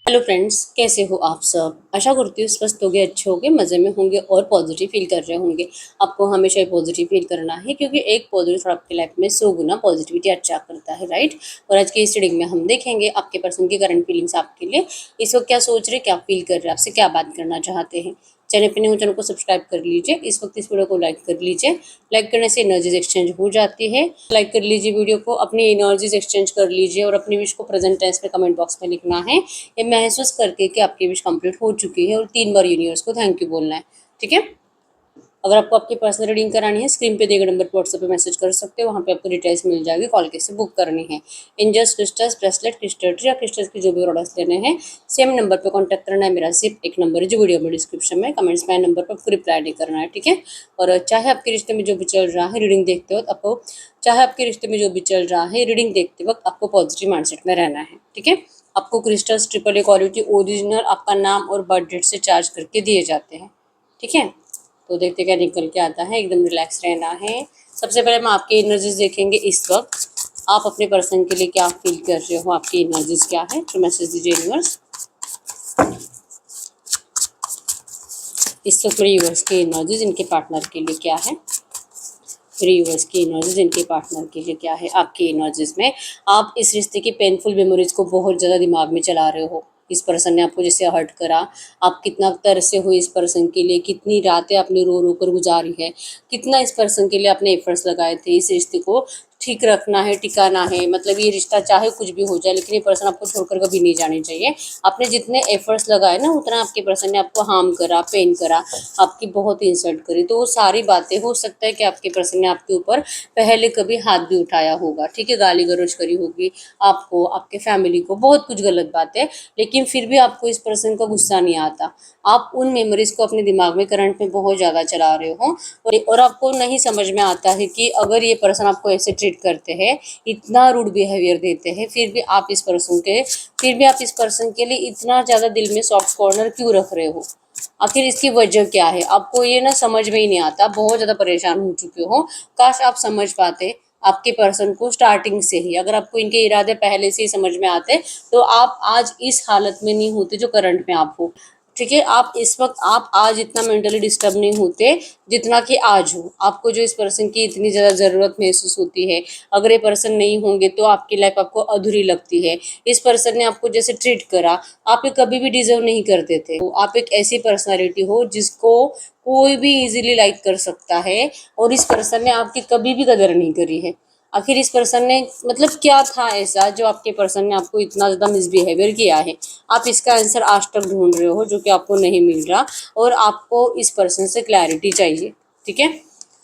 Hello friends, कैसे हो आप सब। आशा करती हूँ स्वस्थ होंगे, अच्छे होंगे, मज़े में होंगे और पॉजिटिव फील कर रहे होंगे। आपको हमेशा ही पॉजिटिव फील करना है क्योंकि एक पॉजिटिव थॉट आपकी लाइफ में 100 गुना पॉजिटिविटी अच्छा करता है, राइट। और आज की इस रीडिंग में हम देखेंगे आपके पर्सन की करंट फीलिंग्स आपके लिए इस वक्त क्या सोच रहे, क्या फील कर रहे हैं, आपसे क्या बात करना चाहते हैं। चैनल पे नहीं हो, चैनल को सब्सक्राइब कर लीजिए। इस वक्त इस वीडियो को लाइक कर लीजिए। लाइक करने से एनर्जीज एक्सचेंज हो जाती है। लाइक कर लीजिए वीडियो को, अपनी एनर्जीज एक्सचेंज कर लीजिए और अपनी विश को प्रेजेंट टेंस में कमेंट बॉक्स में लिखना है, ये महसूस करके कि आपकी विश कंप्लीट हो चुकी है, और 3 बार यूनिवर्स को थैंक यू बोलना है, ठीक है। अगर आपको आपकी पर्सनल रीडिंग करानी है, स्क्रीन पे दिए गए नंबर पर व्हाट्सएप पे मैसेज कर सकते हो, वहाँ पे आपको डिटेल्स मिल जाएगी। कॉल कैसे बुक करनी है, angels, crystals, bracelet, crystal tree या क्रिस्टल्स की जो भी ऑर्डर्स लेने हैं, सेम नंबर पर कॉन्टैक्ट करना है। मेरा सिर्फ एक नंबर है जो वीडियो में डिस्क्रिप्शन में कमेंट्स में नंबर पर आपको रिप्लाई नहीं करना है, ठीक है। और चाहे आपके रिश्ते में जो भी चल रहा है रीडिंग देखते वक्त आपको चाहे आपके रिश्ते में जो भी चल रहा है रीडिंग देखते वक्त आपको पॉजिटिव माइंडसेट में रहना है, ठीक है। आपको crystals triple A quality original आपका नाम और बर्थ डेट से चार्ज करके दिए जाते हैं, ठीक है। तो देखते क्या निकल के आता है। एकदम रिलैक्स रहना है। सबसे पहले हम आपकी एनर्जीज देखेंगे इस वक्त आप अपने पर्सन के लिए क्या फील कर रहे हो, आपकी एनर्जीज क्या है, तो मैसेज दीजिए यूनिवर्स। इस वक्त मेरे यूनिवर्स की एनर्जीज इनके पार्टनर के लिए क्या है, मेरे यूनिवर्स की एनर्जीज इनके पार्टनर के लिए क्या है। आपकी एनर्जीज में आप इस रिश्ते की पेनफुल मेमोरीज को बहुत ज़्यादा दिमाग में चला रहे हो। इस पर्सन ने आपको जैसे हर्ट करा, आप कितना तरसे हो इस पर्सन के लिए, कितनी रातें आपने रो रो कर गुजारी है, कितना इस पर्सन के लिए आपने एफर्ट्स लगाए थे इस रिश्ते को ठीक रखना है, टिकाना है। मतलब ये रिश्ता चाहे कुछ भी हो जाए लेकिन ये पर्सन आपको छोड़कर कभी नहीं जानी चाहिए। आपने जितने एफर्ट्स लगाए ना उतना आपके पर्सन ने आपको हार्म करा, पेन करा, आपकी बहुत इंसल्ट करी। तो वो सारी बातें हो सकता है कि आपके पर्सन ने आपके ऊपर पहले कभी हाथ भी उठाया होगा, ठीक है, गाली गलौज करी होगी आपको, आपके फैमिली को, बहुत कुछ गलत बात है। लेकिन फिर भी आपको इस पर्सन का गुस्सा नहीं आता। आप उन मेमोरीज को अपने दिमाग में करंट में बहुत ज़्यादा चला रहे हो और आपको नहीं समझ में आता है कि अगर ये पर्सन आपको ऐसे ट्रीट करते हैं, इतना रूड बिहेवियर देते हैं, फिर भी आप इस पर्सन के लिए इतना ज़्यादा दिल में सॉफ्ट कॉर्नर क्यों रख रहे हो। आखिर इसकी वजह क्या है, आपको ये ना समझ में ही नहीं आता। बहुत ज़्यादा परेशान हो चुके हो। काश आप समझ पाते आपके पर्सन को स्टार्टिंग से ही। अगर आपको इनके इरादे पहले से ही समझ में आते तो आप आज इस हालत में नहीं होते जो करंट में आप हो, ठीक है। आप आज इतना मेंटली डिस्टर्ब नहीं होते जितना कि आज हो। आपको जो इस पर्सन की इतनी ज़्यादा ज़रूरत महसूस होती है, अगर ये पर्सन नहीं होंगे तो आपकी लाइफ आपको अधूरी लगती है। इस पर्सन ने आपको जैसे ट्रीट करा, आप ये कभी भी डिजर्व नहीं करते थे। तो आप एक ऐसी पर्सनालिटी हो जिसको कोई भी इजीली लाइक कर सकता है, और इस पर्सन ने आपकी कभी भी कदर नहीं करी है। आखिर इस पर्सन ने मतलब क्या था ऐसा जो आपके पर्सन ने आपको इतना ज़्यादा मिसबिहेवियर किया है। आप इसका आंसर आज तक ढूंढ रहे हो जो कि आपको नहीं मिल रहा, और आपको इस पर्सन से क्लैरिटी चाहिए, ठीक है।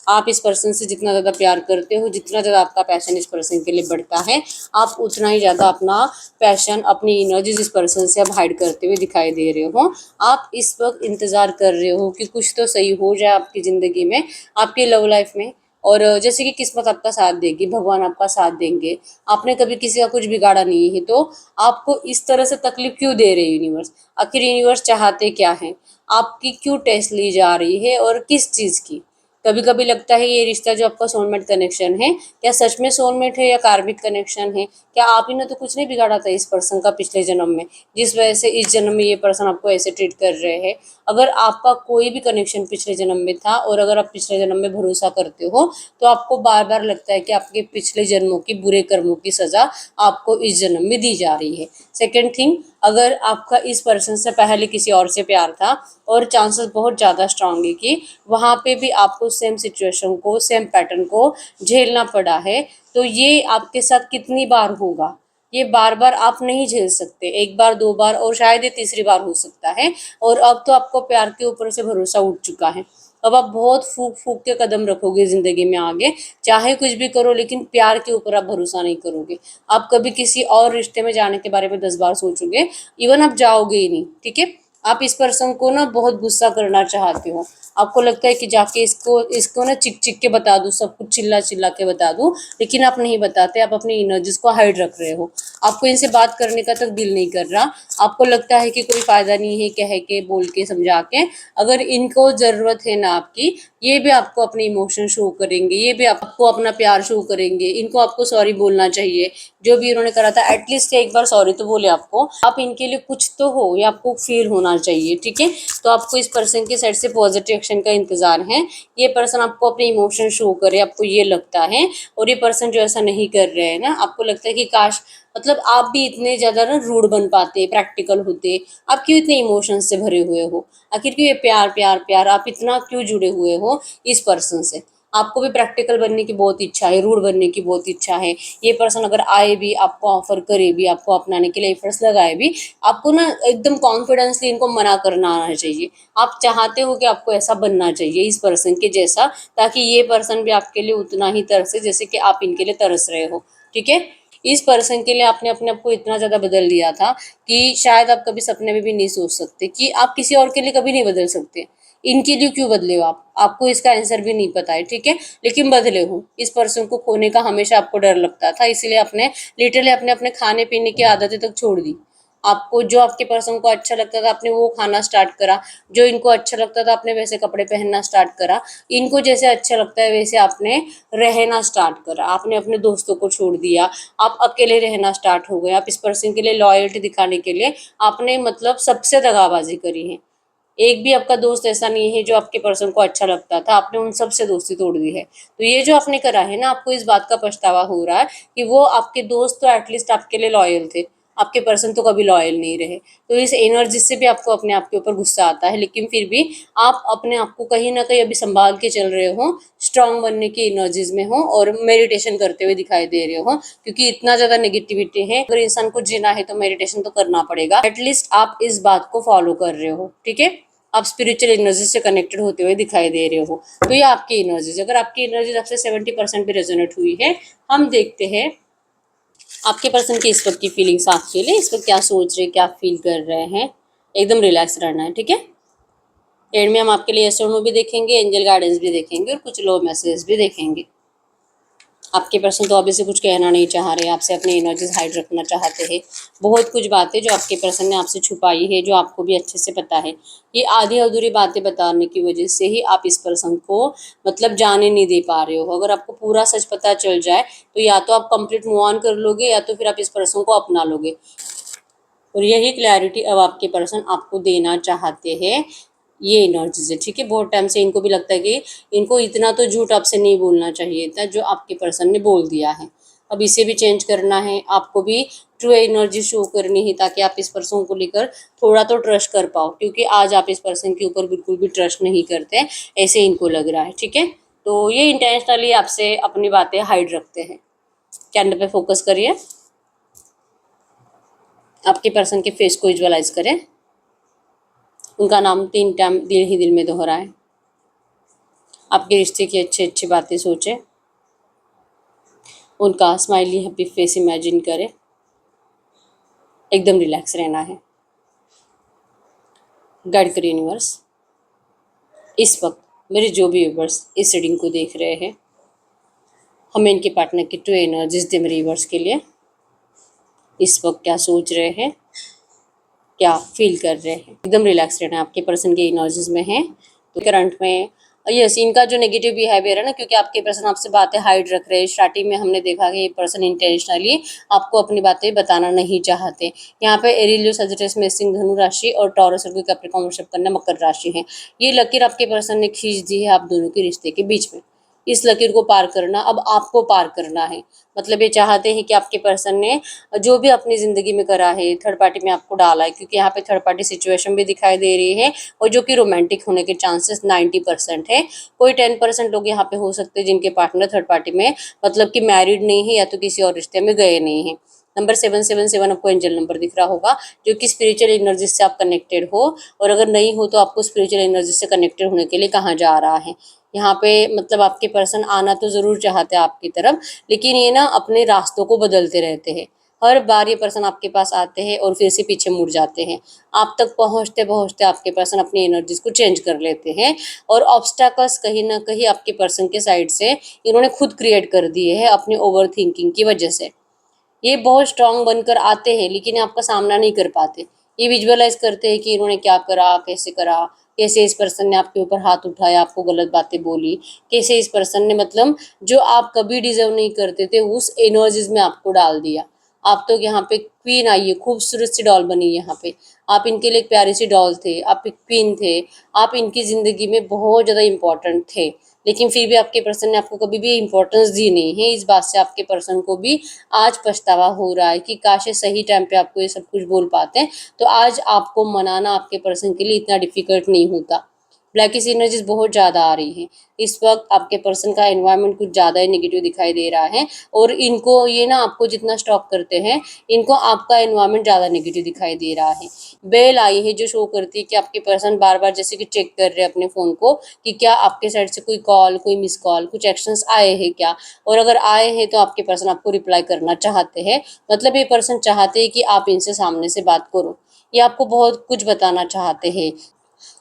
आप इस पर्सन से जितना ज़्यादा प्यार करते हो, जितना ज़्यादा आपका पैशन इस पर्सन के लिए बढ़ता है, आप उतना ही ज़्यादा अपना पैशन, अपनी एनर्जीज इस पर्सन से अब हाइड करते हुए दिखाई दे रहे हो। आप इस वक्त इंतज़ार कर रहे हो कि कुछ तो सही हो जाए आपकी ज़िंदगी में, आपकी लव लाइफ में। और जैसे कि किस्मत आपका साथ देगी, भगवान आपका साथ देंगे। आपने कभी किसी का कुछ बिगाड़ा नहीं है, तो आपको इस तरह से तकलीफ क्यों दे रही है यूनिवर्स। आखिर यूनिवर्स चाहते क्या है, आपकी क्यों टेस्ट ली जा रही है और किस चीज़ की। कभी कभी लगता है ये रिश्ता जो आपका सोलमेट कनेक्शन है, क्या सच में सोलमेट है या कार्मिक कनेक्शन है। क्या आप ही ने तो कुछ नहीं बिगाड़ा था इस पर्सन का पिछले जन्म में, जिस वजह से इस जन्म में ये पर्सन आपको ऐसे ट्रीट कर रहे हैं। अगर आपका कोई भी कनेक्शन पिछले जन्म में था और अगर आप पिछले जन्म में भरोसा करते हो, तो आपको बार बार लगता है कि आपके पिछले जन्मों की बुरे कर्मों की सज़ा आपको इस जन्म में दी जा रही है। सेकेंड थिंग, अगर आपका इस पर्सन से पहले किसी और से प्यार था, और चांसेस बहुत ज़्यादा स्ट्रांग है कि वहाँ पे भी आपको सेम सिचुएशन को, सेम पैटर्न को झेलना पड़ा है, तो ये आपके साथ कितनी बार होगा। ये बार बार आप नहीं झेल सकते, एक बार, दो बार, और शायद ये तीसरी बार हो सकता है। और अब तो आपको प्यार के ऊपर से भरोसा उठ चुका है। अब आप बहुत फूक फूक के कदम रखोगे ज़िंदगी में आगे, चाहे कुछ भी करो, लेकिन प्यार के ऊपर आप भरोसा नहीं करोगे। आप कभी किसी और रिश्ते में जाने के बारे में 10 बार सोचोगे, इवन आप जाओगे ही नहीं, ठीक है। आप इस पर्सन को ना बहुत गुस्सा करना चाहते हो। आपको लगता है कि जाके इसको इसको ना चिक चिक के बता दूं, सब कुछ चिल्ला चिल्ला के बता दूं, लेकिन आप नहीं बताते, आप अपनी एनर्जीज को हाइड रख रहे हो। आपको इनसे बात करने का तक दिल नहीं कर रहा। आपको लगता है कि कोई फायदा नहीं है कह के, बोल के, समझा के। अगर इनको जरूरत है ना आपकी, ये भी आपको अपने इमोशन शो करेंगे, ये भी आपको अपना प्यार शो करेंगे। इनको आपको सॉरी बोलना चाहिए, जो भी इन्होंने करा था एटलीस्ट एक बार सॉरी तो बोले आपको। आप इनके लिए कुछ तो हो, ये आपको फील होना चाहिए, ठीक है। तो आपको इस पर्सन की साइड से पॉजिटिव एक्शन का इंतजार है। ये पर्सन आपको अपने इमोशन शो करे, आपको ये लगता है। और ये पर्सन जो ऐसा नहीं कर रहे हैं ना, आपको लगता है कि काश मतलब आप भी इतने ज्यादा ना रूड बन पाते, प्रैक्टिकल होते। आप क्यों इतने इमोशंस से भरे हुए हो? आखिर क्यों ये प्यार प्यार प्यार, आप इतना क्यों जुड़े हुए हो इस पर्सन से? आपको भी प्रैक्टिकल बनने की बहुत इच्छा है, रूड बनने की बहुत इच्छा है। ये पर्सन अगर आए भी, आपको ऑफर करे भी, आपको अपनाने के लिए एफर्ट्स लगाए भी, आपको ना एकदम कॉन्फिडेंसली इनको मना करना आना चाहिए। आप चाहते हो कि आपको ऐसा बनना चाहिए इस पर्सन के जैसा, ताकि ये पर्सन भी आपके लिए उतना ही तरसे जैसे कि आप इनके लिए तरस रहे हो, ठीक है। इस पर्सन के लिए आपने अपने आप को इतना ज़्यादा बदल दिया था कि शायद आप कभी सपने में भी नहीं सोच सकते कि आप किसी और के लिए कभी नहीं बदल सकते। इनके लिए क्यों बदले हो आप? आपको इसका आंसर भी नहीं पता है, ठीक है। लेकिन बदले हो। इस पर्सन को खोने का हमेशा आपको डर लगता था, इसलिए आपने लिटरली अपने अपने खाने पीने की आदतें तक छोड़ दी। आपको जो आपके पर्सन को अच्छा लगता था आपने वो खाना स्टार्ट करा, जो इनको अच्छा लगता था आपने वैसे कपड़े पहनना स्टार्ट करा, इनको जैसे अच्छा लगता है वैसे आपने रहना स्टार्ट करा। आपने अपने दोस्तों को छोड़ दिया, आप अकेले रहना स्टार्ट हो गए। आप इस पर्सन के लिए लॉयल्टी दिखाने के लिए आपने मतलब सबसे दगाबाजी करी है। एक भी आपका दोस्त ऐसा नहीं है जो आपके पर्सन को अच्छा लगता था, आपने उन सब से दोस्ती तोड़ दी है। तो ये जो आपने करा है ना, आपको इस बात का पछतावा हो रहा है कि वो आपके दोस्त तो एटलीस्ट आपके लिए लॉयल थे, आपके पर्सन तो कभी लॉयल नहीं रहे। तो इस एनर्जी से भी आपको अपने आप के ऊपर गुस्सा आता है, लेकिन फिर भी आप अपने आप को कहीं ना कहीं अभी संभाल के चल रहे हो, स्ट्रांग बनने की एनर्जीज में हो और मेडिटेशन करते हुए दिखाई दे रहे हो, क्योंकि इतना ज्यादा नेगेटिविटी है। अगर इंसान को जीना है तो मेडिटेशन तो करना पड़ेगा। एटलीस्ट आप इस बात को फॉलो कर रहे हो, ठीक है। आप स्पिरिचुअल एनर्जी से कनेक्टेड होते हुए दिखाई दे रहे हो। तो ये आपकी एनर्जीज, अगर आपकी एनर्जीज आपसे 70% भी रेजोनेट हुई है, हम देखते हैं आपके पर्सन की इस वक्त की फीलिंग्स आपके लिए, इस वक्त क्या सोच रहे, क्या फील कर रहे हैं। एकदम रिलैक्स रहना है, ठीक है। एंड में हम आपके लिए यस और नो भी देखेंगे, एंजल गाइडेंस भी देखेंगे और कुछ लो मैसेज भी देखेंगे। आपके पर्सन तो अभी से कुछ कहना नहीं चाह रहे, आपसे अपनी एनर्जीज हाइड रखना चाहते हैं। बहुत कुछ बातें जो आपके पर्सन ने आपसे छुपाई है, जो आपको भी अच्छे से पता है। ये आधी अधूरी बातें बताने की वजह से ही आप इस पर्सन को मतलब जाने नहीं दे पा रहे हो। अगर आपको पूरा सच पता चल जाए तो या तो आप कंप्लीट मूव ऑन कर लोगे, या तो फिर आप इस पर्सन को अपना लोगे। और यही क्लैरिटी अब आपके पर्सन आपको देना चाहते हैं। ये एनर्जीज है, ठीक है। बहुत टाइम से इनको भी लगता है कि इनको इतना तो झूठ आपसे नहीं बोलना चाहिए था जो आपके पर्सन ने बोल दिया है। अब इसे भी चेंज करना है, आपको भी ट्रू एनर्जी शो करनी है, ताकि आप इस पर्सन को लेकर थोड़ा तो ट्रस्ट कर पाओ, क्योंकि आज आप इस पर्सन के ऊपर बिल्कुल भी ट्रस्ट नहीं करते, ऐसे इनको लग रहा है, ठीक है। तो ये इंटेंशनली आपसे अपनी बातें हाइड रखते हैं। कैंडल पे फोकस करिए, आपके पर्सन के फेस को विजुअलाइज करें, उनका नाम 3 टाइम दिल ही दिल में दोहराएं, आपके रिश्ते की अच्छी अच्छी बातें सोचें, उनका स्माइली हैप्पी फेस इमेजिन करें। एकदम रिलैक्स रहना है। गाइड करिए यूनिवर्स, इस वक्त मेरे जो भी व्यूवर्स इस रीडिंग को देख रहे हैं, हमें इनके पार्टनर की ट्रू एनर्जीज दे मेरे व्यूवर्स के लिए। इस वक्त क्या सोच रहे हैं, क्या फील कर रहे हैं। एकदम रिलैक्स रहना है, आपके पर्सन की एनर्जीज में है। तो करंट में यस, इनका जो नेगेटिव बिहेवियर है ना, क्योंकि आपके पर्सन आपसे बातें हाइड रख रहे हैं। स्टार्टिंग में हमने देखा कि ये पर्सन इंटेंशनली आपको अपनी बातें बताना नहीं चाहते। यहाँ पे एरिलियो सजिटेस में सिंह धनु राशि और टॉरस और कैप्रिकॉर्न वृषभ कन्या मकर राशि है। ये लकीर आपके पर्सन ने खींच दी है आप दोनों के रिश्ते के बीच में। इस लकीर को पार करना अब आपको पार करना है। मतलब ये चाहते हैं कि आपके पर्सन ने जो भी अपनी ज़िंदगी में करा है, थर्ड पार्टी में आपको डाला है, क्योंकि यहाँ पे थर्ड पार्टी सिचुएशन भी दिखाई दे रही है, और जो कि रोमांटिक होने के चांसेस 90% है। कोई 10% लोग यहाँ पे हो सकते हैं जिनके पार्टनर थर्ड पार्टी में मतलब कि मैरिड नहीं है, या तो किसी और रिश्ते में गए नहीं है। नंबर 777 आपको एंजल नंबर दिख रहा होगा, जो कि स्पिरिचुअल एनर्जी से आप कनेक्टेड हो, और अगर नहीं हो तो आपको स्पिरिचुअल एनर्जी से कनेक्टेड होने के लिए कहा जा रहा है। यहाँ पे मतलब आपके पर्सन आना तो ज़रूर चाहते हैं आपकी तरफ, लेकिन ये ना अपने रास्तों को बदलते रहते हैं। हर बार ये पर्सन आपके पास आते हैं और फिर से पीछे मुड़ जाते हैं। आप तक पहुँचते पहुँचते आपके पर्सन अपनी एनर्जीज को चेंज कर लेते हैं और ऑब्स्टैकल्स कहीं ना कहीं आपके पर्सन के साइड से इन्होंने खुद क्रिएट कर दिए हैं अपनी ओवर थिंकिंग की वजह से। ये बहुत स्ट्रांग बनकर आते हैं लेकिन आपका सामना नहीं कर पाते। ये विजुअलाइज करते हैं कि इन्होंने क्या करा, कैसे करा, कैसे इस पर्सन ने आपके ऊपर हाथ उठाया, आपको गलत बातें बोली, कैसे इस पर्सन ने मतलब जो आप कभी डिजर्व नहीं करते थे उस एनर्जीज में आपको डाल दिया। आप तो यहाँ पे क्वीन आई है, खूबसूरत सी डॉल बनी यहाँ पे। आप इनके लिए एक प्यारी सी डॉल थे, आप एक क्वीन थे, आप इनकी ज़िंदगी में बहुत ज़्यादा इम्पोर्टेंट थे। लेकिन फिर भी आपके पर्सन ने आपको कभी भी इम्पोर्टेंस दी नहीं है। इस बात से आपके पर्सन को भी आज पछतावा हो रहा है कि काश ये सही टाइम पे आपको ये सब कुछ बोल पाते, तो आज आपको मनाना आपके पर्सन के लिए इतना डिफ़िकल्ट नहीं होता। ब्लैकिश एनर्जीज बहुत ज़्यादा आ रही हैं। इस वक्त आपके पर्सन का एनवायरनमेंट कुछ ज़्यादा ही नेगेटिव दिखाई दे रहा है और इनको ये ना आपको जितना स्टॉक करते हैं, इनको आपका एनवायरनमेंट ज़्यादा नेगेटिव दिखाई दे रहा है। बेल आई है जो शो करती है कि आपके पर्सन बार-बार जैसे कि चेक कर रहे हैं अपने फ़ोन को कि क्या आपके साइड से कोई कॉल, कोई मिस कॉल, कुछ एक्शंस आए हैं क्या? और अगर आए हैं तो आपके पर्सन आपको रिप्लाई करना चाहते हैं। मतलब ये पर्सन चाहते हैं कि आप इनसे सामने से बात करो। ये आपको बहुत कुछ बताना चाहते हैं।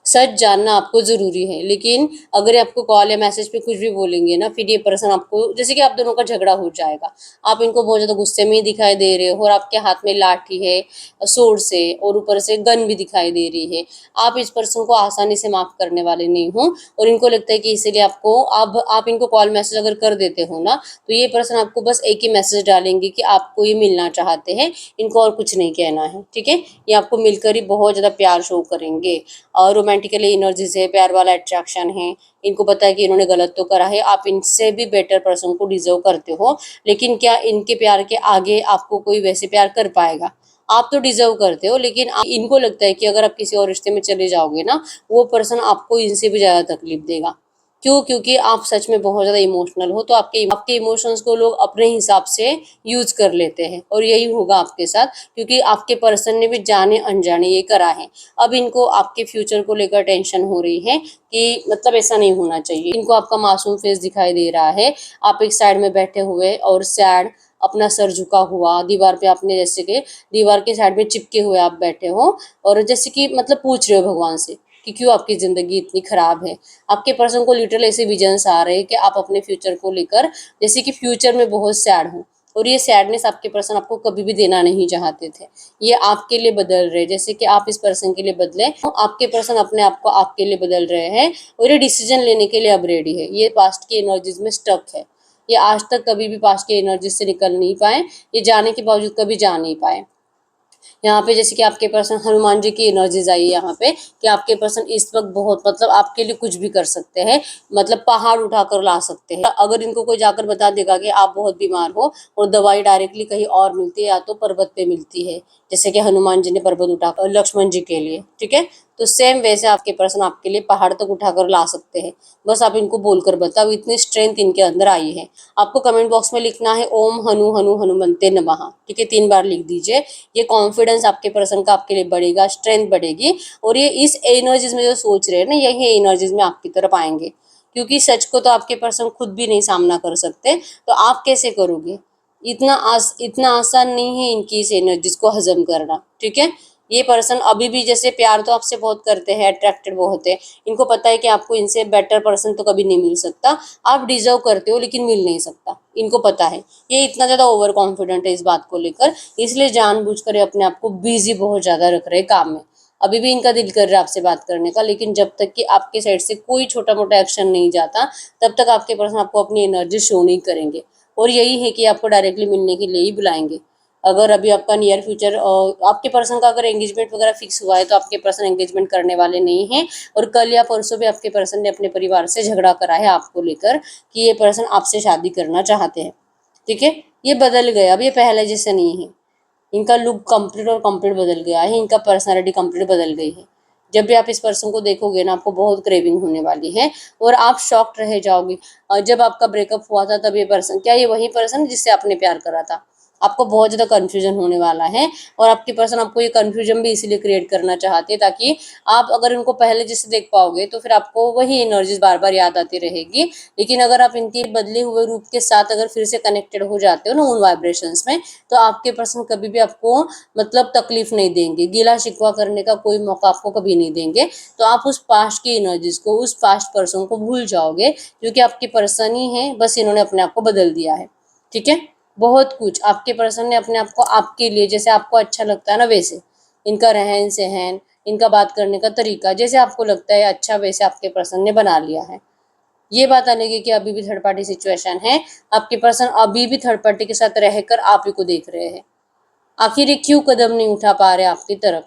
सच जानना आपको ज़रूरी है, लेकिन अगर ये आपको कॉल या मैसेज पे कुछ भी बोलेंगे ना, फिर ये पर्सन आपको जैसे कि आप दोनों का झगड़ा हो जाएगा। आप इनको बहुत ज़्यादा गुस्से में ही दिखाई दे रहे हो और आपके हाथ में लाठी है, सोर्ड से और ऊपर से गन भी दिखाई दे रही है। आप इस पर्सन को आसानी से माफ़ करने वाले नहीं हो और इनको लगता है कि इसीलिए आपको अब आप इनको कॉल मैसेज अगर कर देते हो ना, तो ये पर्सन आपको बस एक ही मैसेज डालेंगे कि आपको ये मिलना चाहते हैं, इनको और कुछ नहीं कहना है, ठीक है? ये आपको मिलकर ही बहुत ज़्यादा प्यार शो करेंगे और रोमांटिकली एनर्जीज है, प्यार वाला अट्रैक्शन है। इनको पता है कि इन्होंने गलत तो करा है, आप इनसे भी बेटर पर्सन को डिजर्व करते हो, लेकिन क्या इनके प्यार के आगे आपको कोई वैसे प्यार कर पाएगा? आप तो डिजर्व करते हो, लेकिन इनको लगता है कि अगर आप किसी और रिश्ते में चले जाओगे ना, वो पर्सन आपको इनसे भी ज़्यादा तकलीफ देगा। क्यों? क्योंकि आप सच में बहुत ज़्यादा इमोशनल हो, तो आपके इमोशंस को लोग अपने हिसाब से यूज़ कर लेते हैं और यही होगा आपके साथ, क्योंकि आपके पर्सन ने भी जाने अनजाने ये करा है। अब इनको आपके फ्यूचर को लेकर टेंशन हो रही है कि मतलब ऐसा नहीं होना चाहिए। इनको आपका मासूम फेस दिखाई दे रहा है, आप एक साइड में बैठे हुए और सैड, अपना सर झुका हुआ, दीवार पे आपने जैसे कि दीवार के साइड में चिपके हुए आप बैठे हो और जैसे कि मतलब पूछ रहे हो भगवान से कि क्यों आपकी ज़िंदगी इतनी ख़राब है। आपके पर्सन को लिटरली ऐसे विजन्स आ रहे हैं कि आप अपने फ्यूचर को लेकर जैसे कि फ्यूचर में बहुत सैड हो और ये सैडनेस आपके पर्सन आपको कभी भी देना नहीं चाहते थे। ये आपके लिए बदल रहे, जैसे कि आप इस पर्सन के लिए बदले, तो आपके पर्सन अपने आप को आपके लिए बदल रहे हैं और ये डिसीजन लेने के लिए अब रेडी है। ये पास्ट की एनर्जीज में स्टक है। ये आज तक कभी भी पास्ट की एनर्जीज से निकल नहीं पाए, ये जाने के बावजूद कभी जा नहीं पाए। यहाँ पे जैसे कि आपके पर्सन हनुमान जी की एनर्जीज आई है यहाँ पे कि आपके पर्सन इस वक्त बहुत मतलब आपके लिए कुछ भी कर सकते हैं, मतलब पहाड़ उठाकर ला सकते हैं। अगर इनको कोई जाकर बता देगा कि आप बहुत बीमार हो और दवाई डायरेक्टली कहीं और मिलती है या तो पर्वत पे मिलती है, जैसे कि हनुमान जी ने पर्वत उठाकर लक्ष्मण जी के लिए, ठीक है, तो सेम वैसे आपके पर्सन आपके लिए पहाड़ तक उठाकर ला सकते हैं। बस आप इनको बोलकर बताओ, इतनी स्ट्रेंथ इनके अंदर आई है। आपको कमेंट बॉक्स में लिखना है ओम हनु हनु हनुमंते नमः, ठीक है, 3 बार लिख दीजिए। ये कॉन्फिडेंस आपके पर्सन का आपके लिए बढ़ेगा, स्ट्रेंथ बढ़ेगी और ये इस एनर्जीज में जो सोच रहे हैं ना, यही एनर्जीज में आपकी तरफ आएंगे, क्योंकि सच को तो आपके पर्सन खुद भी नहीं सामना कर सकते, तो आप कैसे करोगे? इतना आसान नहीं है इनकी इस एनर्जीज को हजम करना, ठीक है। ये पर्सन अभी भी जैसे प्यार तो आपसे बहुत करते हैं, अट्रैक्टेड बहुत है, इनको पता है कि आपको इनसे बेटर पर्सन तो कभी नहीं मिल सकता, आप डिजर्व करते हो लेकिन मिल नहीं सकता, इनको पता है। ये इतना ज़्यादा ओवर कॉन्फिडेंट है इस बात को लेकर, इसलिए जानबूझकर ये अपने आप को बिजी बहुत ज़्यादा रख रहे हैं काम में। अभी भी इनका दिल कर रहा है आपसे बात करने का, लेकिन जब तक कि आपके साइड से कोई छोटा मोटा एक्शन नहीं जाता, तब तक आपके पर्सन आपको अपनी एनर्जी शो नहीं करेंगे और यही है कि आपको डायरेक्टली मिलने के लिए ही बुलाएंगे। अगर अभी आपका नियर फ्यूचर आपके पर्सन का अगर एंगेजमेंट वगैरह फिक्स हुआ है, तो आपके पर्सन एंगेजमेंट करने वाले नहीं हैं और कल या परसों भी आपके पर्सन ने अपने परिवार से झगड़ा करा है आपको लेकर कि ये पर्सन आपसे शादी करना चाहते हैं, ठीक है। ये बदल गए, अब ये पहले जैसे नहीं है। इनका लुक कंप्लीट और कंप्लीट बदल गया है, इनका पर्सनालिटी कंप्लीट बदल गई है। जब भी आप इस पर्सन को देखोगे ना, आपको बहुत क्रेविंग होने वाली है और आप शॉक्ड रह जाओगे। जब आपका ब्रेकअप हुआ था तब ये पर्सन, क्या ये वही पर्सन जिससे आपने प्यार करा था? आपको बहुत ज़्यादा कन्फ्यूजन होने वाला है, और आपके पर्सन आपको ये कन्फ्यूजन भी इसीलिए क्रिएट करना चाहते हैं ताकि आप अगर इनको पहले जैसे देख पाओगे तो फिर आपको वही एनर्जीज बार बार याद आती रहेगी। लेकिन अगर आप इनके बदले हुए रूप के साथ अगर फिर से कनेक्टेड हो जाते हो ना उन वाइब्रेशंस में, तो आपके पर्सन कभी भी आपको मतलब तकलीफ नहीं देंगे, गिला शिकवा करने का कोई मौका आपको कभी नहीं देंगे। तो आप उस पास्ट की एनर्जीज को, उस पास्ट पर्सन को भूल जाओगे, क्योंकि आपके पर्सन ही है, बस इन्होंने अपने आप को बदल दिया है। ठीक है, बहुत कुछ आपके पर्सन ने अपने आप को आपके लिए, जैसे आपको अच्छा लगता है ना वैसे, इनका रहन सहन, इनका बात करने का तरीका जैसे आपको लगता है अच्छा, वैसे आपके पर्सन ने बना लिया है। ये बात अलग है कि अभी भी थर्ड पार्टी सिचुएशन है, आपके पर्सन अभी भी थर्ड पार्टी के साथ रहकर आप ही को देख रहे हैं। आखिर ये क्यों कदम नहीं उठा पा रहे आपकी तरफ?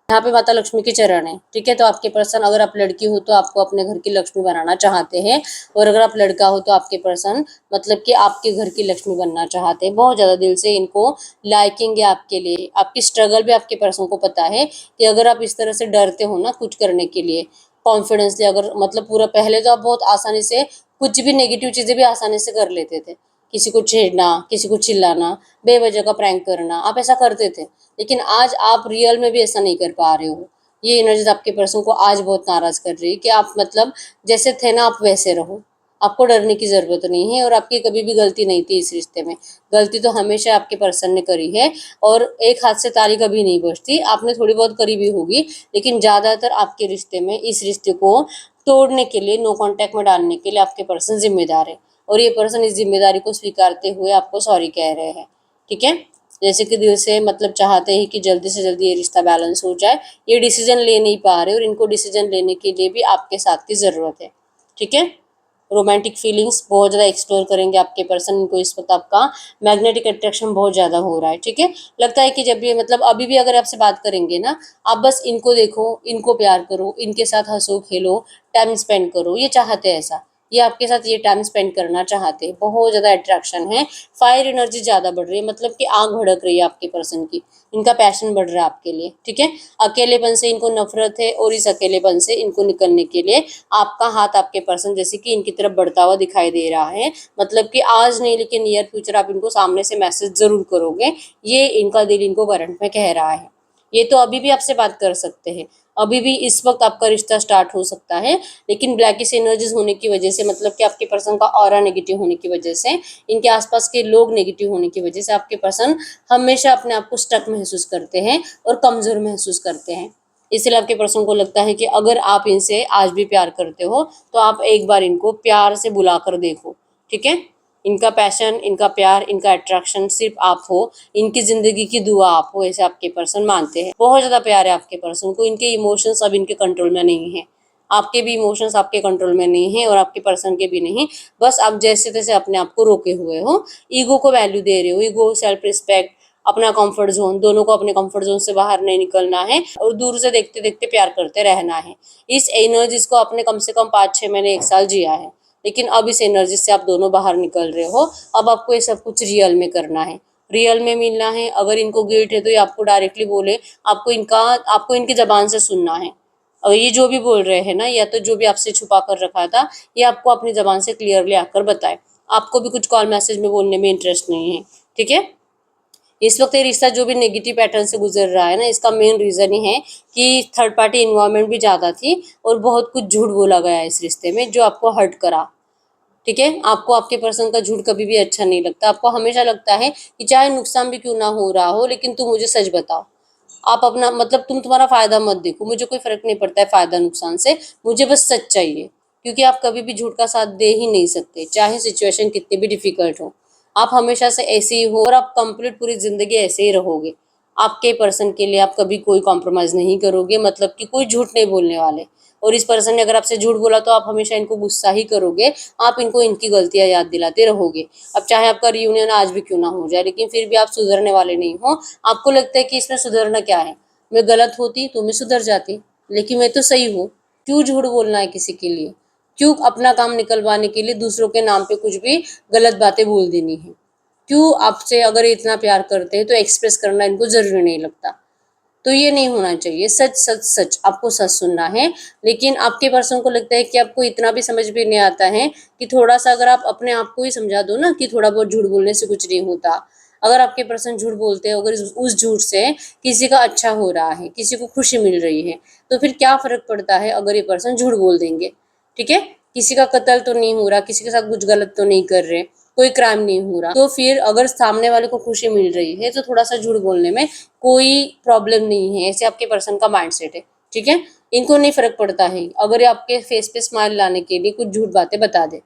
यहाँ पे माता लक्ष्मी के चरण है। ठीक है, तो आपके पर्सन, अगर आप लड़की हो तो आपको अपने घर की लक्ष्मी बनाना चाहते हैं, और अगर आप लड़का हो तो आपके पर्सन मतलब कि आपके घर की लक्ष्मी बनना चाहते हैं। बहुत ज़्यादा दिल से इनको लाइकिंग है आपके लिए। आपकी स्ट्रगल भी आपके पर्सन को पता है कि अगर आप इस तरह से डरते हो ना कुछ करने के लिए, कॉन्फिडेंसली, अगर मतलब पूरा, पहले तो आप बहुत आसानी से कुछ भी नेगेटिव चीज़ें भी आसानी से कर लेते थे, किसी को छेड़ना, किसी को चिल्लाना, बेवजह का प्रैंक करना, आप ऐसा करते थे। लेकिन आज आप रियल में भी ऐसा नहीं कर पा रहे हो। ये एनर्जी आपके पर्सन को आज बहुत नाराज कर रही है कि आप मतलब जैसे थे ना आप वैसे रहो, आपको डरने की जरूरत नहीं है, और आपकी कभी भी गलती नहीं थी इस रिश्ते में। गलती तो हमेशा आपके पर्सन ने करी है, और एक हाथ से ताली कभी नहीं बजती। आपने थोड़ी बहुत करी भी होगी, लेकिन ज्यादातर आपके रिश्ते में, इस रिश्ते को तोड़ने के लिए, नो कांटेक्ट में डालने के लिए आपके पर्सन जिम्मेदार है, और ये पर्सन इस जिम्मेदारी को स्वीकारते हुए आपको सॉरी कह रहे हैं। ठीक है, जैसे कि दिल से मतलब चाहते हैं कि जल्दी से जल्दी ये रिश्ता बैलेंस हो जाए। ये डिसीजन ले नहीं पा रहे, और इनको डिसीजन लेने के लिए भी आपके साथ की ज़रूरत है। ठीक है, रोमांटिक फीलिंग्स बहुत ज़्यादा एक्सप्लोर करेंगे आपके पर्सन। इनको इस वक्त आपका मैग्नेटिक अट्रैक्शन बहुत ज़्यादा हो रहा है। ठीक है, लगता है कि जब ये मतलब अभी भी अगर आपसे बात करेंगे ना, आप बस इनको देखो, इनको प्यार करो, इनके साथ हंसो खेलो, टाइम स्पेंड करो, ये चाहते हैं ऐसा। ये आपके साथ ये टाइम स्पेंड करना चाहते हैं, बहुत ज़्यादा अट्रैक्शन है। फायर एनर्जी ज़्यादा बढ़ रही है, मतलब कि आग भड़क रही है आपके पर्सन की। इनका पैशन बढ़ रहा है आपके लिए। ठीक है, अकेलेपन से इनको नफरत है, और इस अकेलेपन से इनको निकलने के लिए आपका हाथ आपके पर्सन जैसे कि इनकी तरफ बढ़ता हुआ दिखाई दे रहा है। मतलब कि आज नहीं लेकिन नियर फ्यूचर आप इनको सामने से मैसेज जरूर करोगे, ये इनका दिल इनको करंट में कह रहा है। ये तो अभी भी आपसे बात कर सकते हैं, अभी भी इस वक्त आपका रिश्ता स्टार्ट हो सकता है। लेकिन ब्लैकिश एनर्जीज होने की वजह से, मतलब कि आपके पर्सन का ऑरा नेगेटिव होने की वजह से, इनके आसपास के लोग नेगेटिव होने की वजह से आपके पर्सन हमेशा अपने आप को स्टक महसूस करते हैं और कमजोर महसूस करते हैं। इसलिए आपके पर्सन को लगता है कि अगर आप इनसे आज भी प्यार करते हो तो आप एक बार इनको प्यार से बुलाकर देखो। ठीक है, इनका पैशन, इनका प्यार, इनका अट्रैक्शन सिर्फ आप हो, इनकी जिंदगी की दुआ आप हो, ऐसे आपके पर्सन मानते हैं। बहुत ज्यादा प्यार है आपके पर्सन को, इनके इमोशंस अब इनके कंट्रोल में नहीं है। आपके भी इमोशंस आपके कंट्रोल में नहीं है, और आपके पर्सन के भी नहीं। बस आप जैसे तैसे अपने आप को रोके हुए हो, ईगो को वैल्यू दे रहे हो। ईगो, सेल्फ रिस्पेक्ट, अपना कंफर्ट जोन, दोनों को अपने कंफर्ट जोन से बाहर नहीं निकलना है, और दूर से देखते देखते प्यार करते रहना है। इस एनर्जीज को आपने कम से कम 5-6 महीने, 1 साल जिया है, लेकिन अब इस एनर्जी से आप दोनों बाहर निकल रहे हो। अब आपको ये सब कुछ रियल में करना है, रियल में मिलना है। अगर इनको गिल्ट है तो ये आपको डायरेक्टली बोले, आपको इनकी जबान से सुनना है। और ये जो भी बोल रहे हैं ना, या तो जो भी आपसे छुपा कर रखा था, ये आपको अपनी जबान से क्लियरली आकर बताए। आपको भी कुछ कॉल मैसेज में बोलने में इंटरेस्ट नहीं है। ठीक है, इस वक्त ये रिश्ता जो भी नेगेटिव पैटर्न से गुजर रहा है ना, इसका मेन रीजन ही है कि थर्ड पार्टी इन्वॉल्वमेंट भी ज्यादा थी, और बहुत कुछ झूठ बोला गया है इस रिश्ते में जो आपको हर्ट करा। ठीक है, आपको आपके पर्सन का झूठ कभी भी अच्छा नहीं लगता। आपको हमेशा लगता है कि चाहे नुकसान भी क्यों ना हो रहा हो, लेकिन तुम मुझे सच बताओ। आप अपना मतलब तुम तुम्हारा फायदा मत देखो, मुझे कोई फर्क नहीं पड़ता है फायदा नुकसान से, मुझे बस सच चाहिए। क्योंकि आप कभी भी झूठ का साथ दे ही नहीं सकते, चाहे सिचुएशन कितनी भी डिफिकल्ट हो। आप हमेशा से ऐसे ही हो, और आप कंप्लीट पूरी जिंदगी ऐसे ही रहोगे। आपके पर्सन के लिए आप कभी कोई कॉम्प्रोमाइज नहीं करोगे, मतलब कि कोई झूठ नहीं बोलने वाले। और इस पर्सन ने अगर आपसे झूठ बोला तो आप हमेशा इनको गुस्सा ही करोगे, आप इनको इनकी गलतियां याद दिलाते रहोगे। अब चाहे आपका रियूनियन आज भी क्यों ना हो जाए, लेकिन फिर भी आप सुधरने वाले नहीं हो। आपको लगता है कि इसमें सुधरना क्या है, मैं गलत होती तो मैं सुधर जाती, लेकिन मैं तो सही हूँ। क्यों झूठ बोलना है किसी के लिए? क्यों अपना काम निकलवाने के लिए दूसरों के नाम पे कुछ भी गलत बातें बोल देनी है? क्यों आपसे अगर ये इतना प्यार करते हैं तो एक्सप्रेस करना इनको जरूरी नहीं लगता? तो ये नहीं होना चाहिए। सच सच सच, आपको सच सुनना है। लेकिन आपके पर्सन को लगता है कि आपको इतना भी समझ भी नहीं आता है कि थोड़ा सा अगर आप अपने आप को ही समझा दो ना कि थोड़ा बहुत झूठ बोलने से कुछ नहीं होता, अगर आपके पर्सन झूठ बोलते हैं, अगर उस झूठ से किसी का अच्छा हो रहा है, किसी को खुशी मिल रही है, तो फिर क्या फ़र्क पड़ता है अगर ये पर्सन झूठ बोल देंगे, ठीक है? किसी का कत्ल तो नहीं हो रहा, किसी के साथ कुछ गलत तो नहीं कर रहे, कोई क्राइम नहीं हो रहा, तो फिर अगर सामने वाले को खुशी मिल रही है तो थोड़ा-सा झूठ बोलने में कोई प्रॉब्लम नहीं है, ऐसे आपके पर्सन का माइंडसेट है, ठीक है? इनको नहीं फ़र्क पड़ता है अगर ये आपके फेस पे स्माइल लाने के लिए कुछ झूठ बातें बता दे,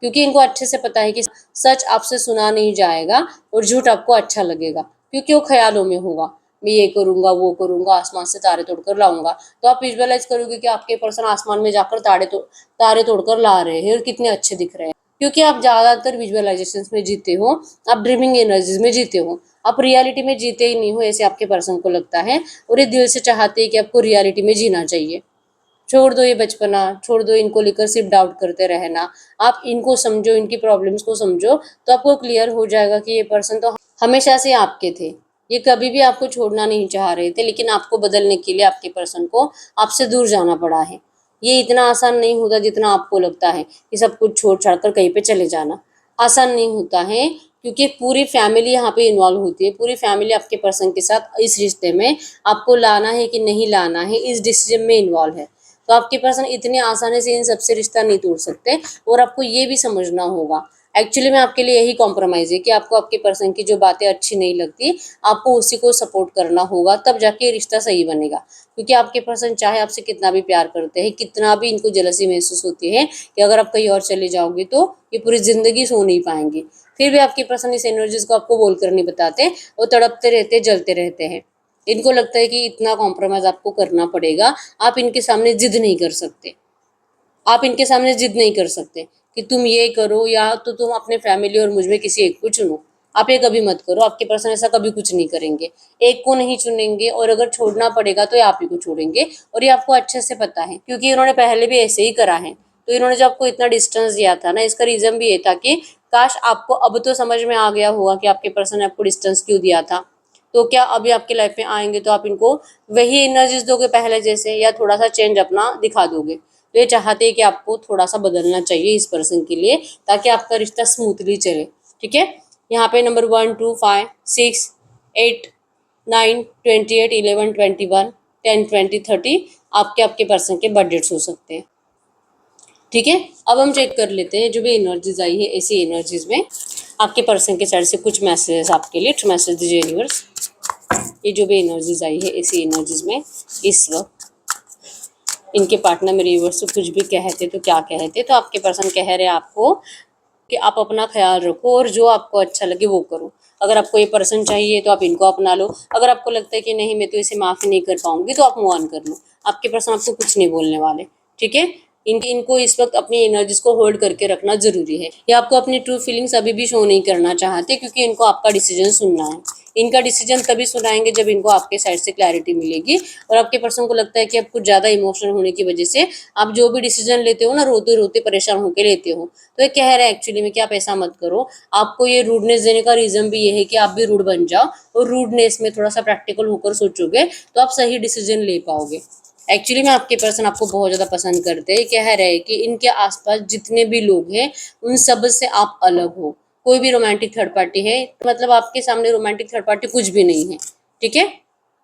क्योंकि इनको अच्छे से पता है कि सच आपसे सुना नहीं जाएगा और झूठ आपको अच्छा लगेगा, क्योंकि वो ख्यालों में होगा, मैं ये करूँगा, वो करूँगा, आसमान से तारे तोड़कर लाऊँगा। तो आप विजुअलाइज़ करोगे कि आपके पर्सन आसमान में जाकर तारे तोड़कर ला रहे हैं और कितने अच्छे दिख रहे हैं, क्योंकि आप ज़्यादातर विजुअलाइज़ेशंस में जीते हो, आप ड्रीमिंग एनर्जीज़ में जीते हो, आप रियलिटी में जीते ही नहीं हो, ऐसे आपके पर्सन को लगता है और ये दिल से चाहते हैं कि आपको रियलिटी में जीना चाहिए। छोड़ दो ये बचपना, छोड़ दो इनको लेकर सिर्फ डाउट करते रहना। आप इनको समझो, इनकी प्रॉब्लम्स को समझो, तो आपको क्लियर हो जाएगा कि ये पर्सन तो हमेशा से आपके थे। ये कभी भी आपको छोड़ना नहीं चाह रहे थे, लेकिन आपको बदलने के लिए आपके पर्सन को आपसे दूर जाना पड़ा है। ये इतना आसान नहीं होता जितना आपको लगता है कि सब कुछ छोड़-छाड़ कर कहीं पे चले जाना। आसान नहीं होता है, क्योंकि पूरी फैमिली यहाँ पे इन्वॉल्व होती है। पूरी फैमिली आपके पर्सन के साथ इस रिश्ते में आपको लाना है कि नहीं लाना है, इस डिसीज़न में इन्वॉल्व है। तो आपके पर्सन इतनी आसानी से इन सबसे रिश्ता नहीं तोड़ सकते, और आपको ये भी समझना होगा, एक्चुअली में आपके लिए यही कॉम्प्रोमाइज़ है कि आपको आपके पर्सन की जो बातें अच्छी नहीं लगती, आपको उसी को सपोर्ट करना होगा, तब जाके ये रिश्ता सही बनेगा। क्योंकि आपके पर्सन चाहे आपसे कितना भी प्यार करते हैं, कितना भी इनको जेलसी महसूस होती है कि अगर आप कहीं और चले जाओगे तो ये पूरी ज़िंदगी सो नहीं पाएँगे, फिर भी आपके पर्सन इस एनर्जीज़ को आपको बोलकर नहीं बताते, वो तड़पते रहते, जलते रहते हैं। इनको लगता है कि इतना कॉम्प्रोमाइज़ आपको करना पड़ेगा, आप इनके सामने ज़िद नहीं कर सकते। आप इनके सामने ज़िद नहीं कर सकते कि तुम ये करो, या तो तुम अपने फैमिली और मुझ में किसी एक को चुनो। आप ये कभी मत करो, आपके पर्सन ऐसा कभी कुछ नहीं करेंगे। एक को नहीं चुनेंगे, और अगर छोड़ना पड़ेगा तो ये आप ही को छोड़ेंगे, और ये आपको अच्छे से पता है, क्योंकि इन्होंने पहले भी ऐसे ही करा है। तो इन्होंने जो आपको इतना डिस्टेंस दिया था ना, इसका रीज़न भी ये था कि काश आपको अब तो समझ में आ गया होगा कि आपके पर्सन ने आपको डिस्टेंस क्यों दिया था। तो क्या अभी आपकी लाइफ में आएँगे तो आप इनको वही एनर्जीज़ दोगे पहले जैसे, या थोड़ा-सा चेंज अपना दिखा दोगे? तो ये चाहते हैं कि आपको थोड़ा-सा बदलना चाहिए इस पर्सन के लिए, ताकि आपका रिश्ता स्मूथली चले, ठीक है? यहाँ पे नंबर 1, 2, 5, 6, 8, 9, 28, 11, 21, 10, 20, 30 आपके आपके पर्सन के बर्थ डेट्स हो सकते हैं, ठीक है? अब हम चेक कर लेते हैं जो भी एनर्जीज़ आई है, ऐसी एनर्जीज़ में आपके पर्सन के साइड से कुछ मैसेजेस आपके लिए। मैसेज दीजिए यूनिवर्स, ये जो भी एनर्जीज़ आई है ऐसी एनर्जीज़ में इस वक्त इनके पार्टनर मेरे व्यूअर्स से कुछ भी कहते तो क्या कहते, तो आपके पर्सन कह रहे हैं आपको कि आप अपना ख्याल रखो और जो आपको अच्छा लगे वो करो। अगर आपको ये पर्सन चाहिए तो आप इनको अपना लो, अगर आपको लगता है कि नहीं मैं तो इसे माफ़ी नहीं कर पाऊंगी तो आप मूव ऑन कर लो। आपके पर्सन आपको कुछ नहीं बोलने वाले, ठीक है? इनको इस वक्त अपनी एनर्जीज को होल्ड करके रखना जरूरी है। ये आपको अपनी ट्रू फीलिंग्स अभी भी शो नहीं करना चाहते, क्योंकि इनको आपका डिसीजन सुनना है। इनका डिसीजन तभी सुनाएंगे जब इनको आपके साइड से क्लैरिटी मिलेगी, और आपके पर्सन को लगता है कि आप कुछ ज़्यादा इमोशनल होने की वजह से आप जो भी डिसीजन लेते हो ना, रोते रोते परेशान होकर लेते हो। तो ये कह रहा है एक्चुअली में कि आप ऐसा मत करो। आपको ये रूडनेस देने का रीज़न भी ये है कि आप भी रूड बन जाओ, और रूडनेस में थोड़ा सा प्रैक्टिकल होकर सोचोगे तो आप सही डिसीजन ले पाओगे। एक्चुअली में आपके पर्सन आपको बहुत ज़्यादा पसंद करते हैं। कह रहे हैं कि इनके आसपास जितने भी लोग हैं उन सब से आप अलग हो। कोई भी रोमांटिक थर्ड पार्टी है मतलब आपके सामने रोमांटिक थर्ड पार्टी कुछ भी नहीं है, ठीक है?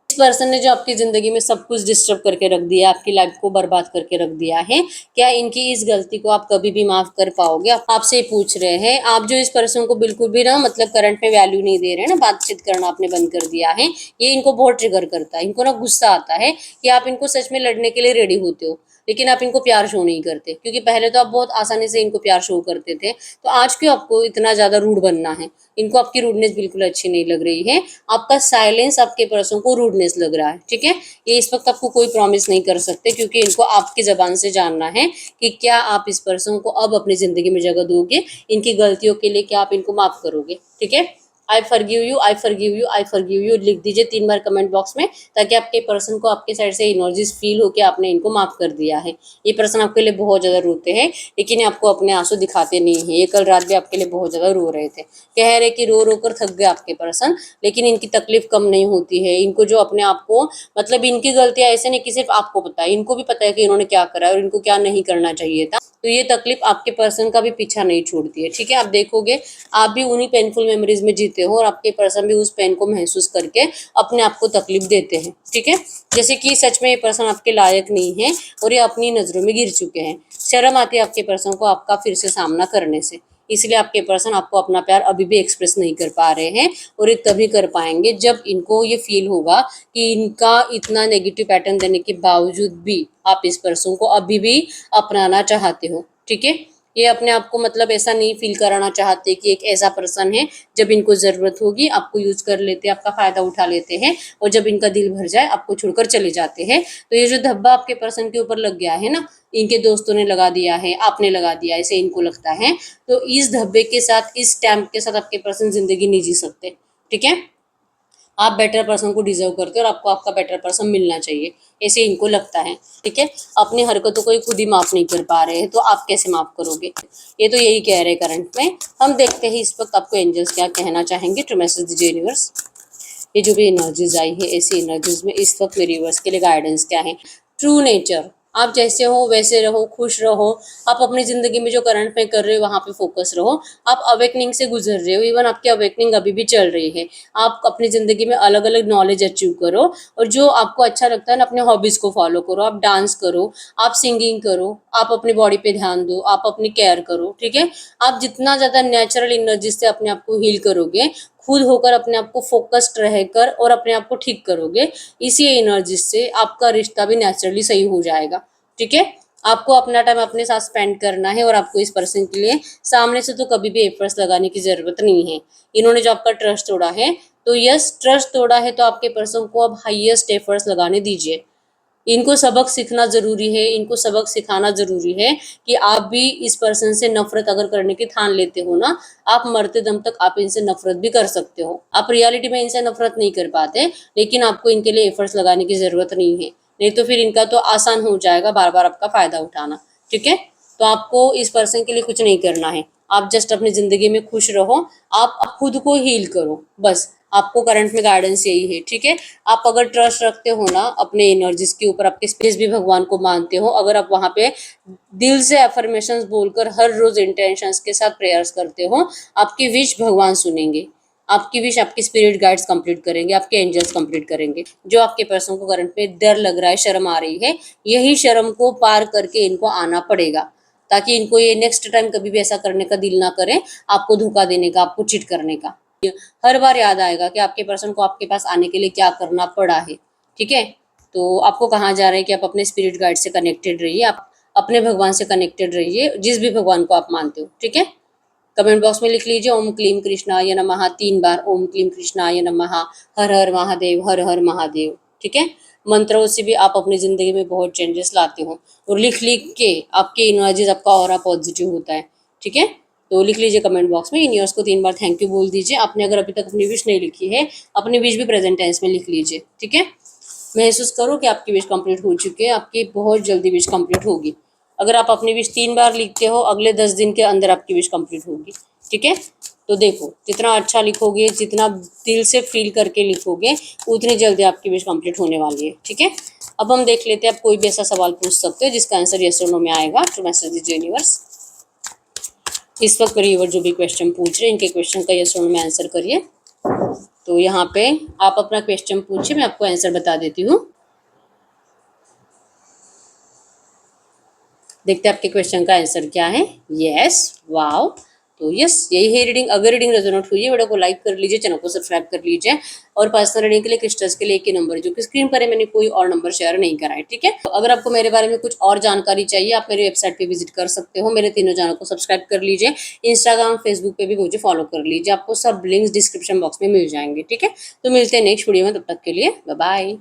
इस पर्सन ने जो आपकी ज़िंदगी में सब कुछ डिस्टर्ब करके रख दिया, आपकी लाइफ को बर्बाद करके रख दिया है, क्या इनकी इस गलती को आप कभी भी माफ़ कर पाओगे? आपसे पूछ रहे हैं। आप जो इस पर्सन को बिल्कुल भी ना मतलब करंट में वैल्यू नहीं दे रहे हैं ना, बातचीत करना आपने बंद कर दिया है, ये इनको बहुत ट्रिगर करता है। इनको ना गुस्सा आता है कि आप इनको सच में लड़ने के लिए रेडी होते हो, लेकिन आप इनको प्यार शो नहीं करते, क्योंकि पहले तो आप बहुत आसानी से इनको प्यार शो करते थे। तो आज क्यों आपको इतना ज़्यादा रूड बनना है? इनको आपकी रूडनेस बिल्कुल अच्छी नहीं लग रही है। आपका साइलेंस आपके पर्सन को रूडनेस लग रहा है, ठीक है? ये इस वक्त आपको कोई प्रॉमिस नहीं कर सकते, क्योंकि इनको आपकी ज़बान से जानना है कि क्या आप इस पर्सन को अब अपनी ज़िंदगी में जगह दोगे, इनकी गलतियों के लिए क्या आप इनको माफ़ करोगे, ठीक है? I forgive you, I forgive you, I forgive you लिख दीजिए 3 बार कमेंट बॉक्स में, ताकि आपके पर्सन को आपके साइड से एनर्जीज फील हो कि आपने इनको माफ़ कर दिया है। ये पर्सन आपके लिए बहुत ज़्यादा रोते हैं, लेकिन ये आपको अपने आंसू दिखाते नहीं हैं। ये कल रात भी आपके लिए बहुत ज़्यादा रो रहे थे। कह रहे कि रो रो कर थक गए आपके पर्सन, लेकिन इनकी तकलीफ कम नहीं होती है। इनको जो अपने आप को मतलब इनकी गलतियाँ ऐसे नहीं कि सिर्फ आपको पता है, इनको भी पता है कि इन्होंने क्या करा है और इनको क्या नहीं करना चाहिए था। तो ये तकलीफ आपके पर्सन का भी पीछा नहीं छोड़ती है, ठीक है? आप देखोगे आप भी उन्हीं पेनफुल मेमोरीज में जीते देते हो और आपके पर्सन भी उस पेन को महसूस करके अपने आप को तकलीफ देते हैं, ठीक है। जैसे कि सच में ये पर्सन आपके लायक नहीं है और ये अपनी नज़रों में गिर चुके हैं। शर्म आती है आपके पर्सन को आपका फिर से सामना करने से, इसलिए आपके पर्सन आपको अपना प्यार अभी भी एक्सप्रेस नहीं कर पा रहे हैं। और ये तभी कर पाएंगे जब इनको ये फील होगा कि इनका इतना नेगेटिव पैटर्न देने के बावजूद भी आप इस पर्सन को अभी भी अपनाना चाहते हो, ठीक है। ये अपने आप को मतलब ऐसा नहीं फील कराना चाहते कि एक ऐसा पर्सन है, जब इनको ज़रूरत होगी आपको यूज़ कर लेते हैं, आपका फ़ायदा उठा लेते हैं और जब इनका दिल भर जाए आपको छोड़कर चले जाते हैं। तो ये जो धब्बा आपके पर्सन के ऊपर लग गया है ना, इनके दोस्तों ने लगा दिया है, आपने लगा दिया, ऐसे इनको लगता है। तो इस धब्बे के साथ, इस स्टैम्प के साथ आपके पर्सन ज़िंदगी नहीं जी सकते, ठीक है। आप बेटर पर्सन को डिजर्व करते हो और आपको आपका बेटर पर्सन मिलना चाहिए, ऐसे इनको लगता है, ठीक है। अपनी हरकतों को खुद ही माफ़ नहीं कर पा रहे हैं तो आप कैसे माफ़ करोगे। ये तो यही कह रहे हैं करंट में। हम देखते हैं इस वक्त आपको एंजल्स क्या कहना चाहेंगे। टू मैसेज दीजिए यूनिवर्स। ये जो भी एनर्जीज आई है, ऐसी एनर्जीज में इस वक्त मेरे यूनिवर्स के लिए गाइडेंस क्या है। ट्रू नेचर, आप जैसे हो वैसे रहो, खुश रहो। आप अपनी ज़िंदगी में जो करंट में कर रहे हो वहाँ पे फोकस रहो। आप अवेकनिंग से गुजर रहे हो, इवन आपकी अवेकनिंग अभी भी चल रही है। आप अपनी ज़िंदगी में अलग अलग नॉलेज अचीव करो और जो आपको अच्छा लगता है ना, अपने हॉबीज़ को फॉलो करो। आप डांस करो, आप सिंगिंग करो, आप अपनी बॉडी पे ध्यान दो, आप अपनी केयर करो, ठीक है। आप जितना ज़्यादा नेचुरल एनर्जी से अपने आप को हील करोगे, खुद होकर अपने आप को फोकस्ड रहकर और अपने आप को ठीक करोगे, इसी एनर्जी से आपका रिश्ता भी नेचुरली सही हो जाएगा, ठीक है। आपको अपना टाइम अपने साथ स्पेंड करना है और आपको इस पर्सन के लिए सामने से तो कभी भी एफर्ट्स लगाने की ज़रूरत नहीं है। इन्होंने जो आपका ट्रस्ट तोड़ा है, तो यस, ट्रस्ट तोड़ा है तो आपके पर्सन को अब हाईएस्ट एफर्ट्स लगाने दीजिए। इनको सबक सीखना ज़रूरी है, इनको सबक सिखाना ज़रूरी है कि आप भी इस पर्सन से नफ़रत अगर करने की ठान लेते हो ना, आप मरते दम तक आप इनसे नफ़रत भी कर सकते हो। आप रियलिटी में इनसे नफ़रत नहीं कर पाते, लेकिन आपको इनके लिए एफर्ट्स लगाने की ज़रूरत नहीं है। नहीं तो फिर इनका तो आसान हो जाएगा बार बार आपका फ़ायदा उठाना, ठीक है। तो आपको इस पर्सन के लिए कुछ नहीं करना है, आप जस्ट अपनी ज़िंदगी में खुश रहो, आप खुद को हील करो, बस। आपको करंट में गाइडेंस यही है, ठीक है। आप अगर ट्रस्ट रखते हो ना अपने एनर्जीज के ऊपर, आपके स्पेस भी भगवान को मानते हो, अगर आप वहाँ पे दिल से अफर्मेशंस बोलकर हर रोज इंटेंशंस के साथ प्रेयर्स करते हो, आपकी विश भगवान सुनेंगे। आपकी विश आपकी स्पिरिट गाइड्स कंप्लीट करेंगे, आपके एंजल्स कंप्लीट करेंगे। जो आपके पर्सन को करंट में डर लग रहा है, शर्म आ रही है, यही शर्म को पार करके इनको आना पड़ेगा, ताकि इनको ये नेक्स्ट टाइम कभी भी ऐसा करने का दिल ना करें, आपको धोखा देने का, आपको चीट करने का। हर बार याद आएगा कि आपके पर्सन को आपके पास आने के लिए क्या करना पड़ा है, ठीक है। तो आपको कहा जा रहा है कि आप अपने स्पिरिट गाइड से कनेक्टेड रहिए, आप अपने भगवान से कनेक्टेड रहिए, जिस भी भगवान को आप मानते हो, ठीक है। कमेंट बॉक्स में लिख लीजिए ओम क्लीम कृष्णाय नमः 3 बार, ओम क्लीम कृष्णाय नमः, हर हर महादेव, हर हर महादेव, ठीक है। मंत्रों से भी आप अपनी ज़िंदगी में बहुत चेंजेस लाते हो और लिख लिख के आपके एनर्जीज, आपका ऑरा पॉजिटिव होता है, ठीक है। तो लिख लीजिए कमेंट बॉक्स में, यूनिवर्स को 3 बार थैंक यू बोल दीजिए। आपने अगर अभी तक अपनी विश नहीं लिखी है, अपनी विश भी प्रेजेंट टेंस में लिख लीजिए, ठीक है। महसूस करो कि आपकी विश कंप्लीट हो चुकी है, आपकी बहुत जल्दी विश कंप्लीट होगी। अगर आप अपनी विश 3 बार लिखते हो, अगले 10 दिन के अंदर आपकी विश कंप्लीट होगी, ठीक है। तो देखो, जितना अच्छा लिखोगे, जितना दिल से फील करके लिखोगे, उतनी जल्दी आपकी विश कंप्लीट होने वाली है, ठीक है। अब हम देख लेते हैं, आप कोई भी ऐसा सवाल पूछ सकते हो जिसका आंसर यस और नो में आएगा। टू मैसेज दीजिए यूनिवर्स। इस वक्त मेरे व्यूअर जो भी क्वेश्चन पूछ रहे हैं, इनके क्वेश्चन का यस और नो में आंसर करिए। तो यहाँ पे आप अपना क्वेश्चन पूछिए, मैं आपको आंसर बता देती हूँ। देखते हैं आपके क्वेश्चन का आंसर क्या है। Yes, wow. तो यस, यही है रीडिंग। अगर रीडिंग रेजोनेट हुई है, वीडियो को लाइक कर लीजिए, चैनल को सब्सक्राइब कर लीजिए। और पर्सनल रीडिंग के लिए क्रिस्टल्स के लिए एक ही नंबर जो कि स्क्रीन पर है, मैंने कोई और नंबर शेयर नहीं करा है, ठीक है। तो अगर आपको मेरे बारे में कुछ और जानकारी चाहिए, आप मेरी वेबसाइट पे विजिट कर सकते हो। मेरे तीनों चैनल को सब्सक्राइब कर लीजिए, इंस्टाग्राम फेसबुक पे भी मुझे फॉलो कर लीजिए, आपको सब लिंक्स डिस्क्रिप्शन बॉक्स में मिल जाएंगे, ठीक है। तो मिलते हैं नेक्स्ट वीडियो में, तब तक के लिए बाय बाय।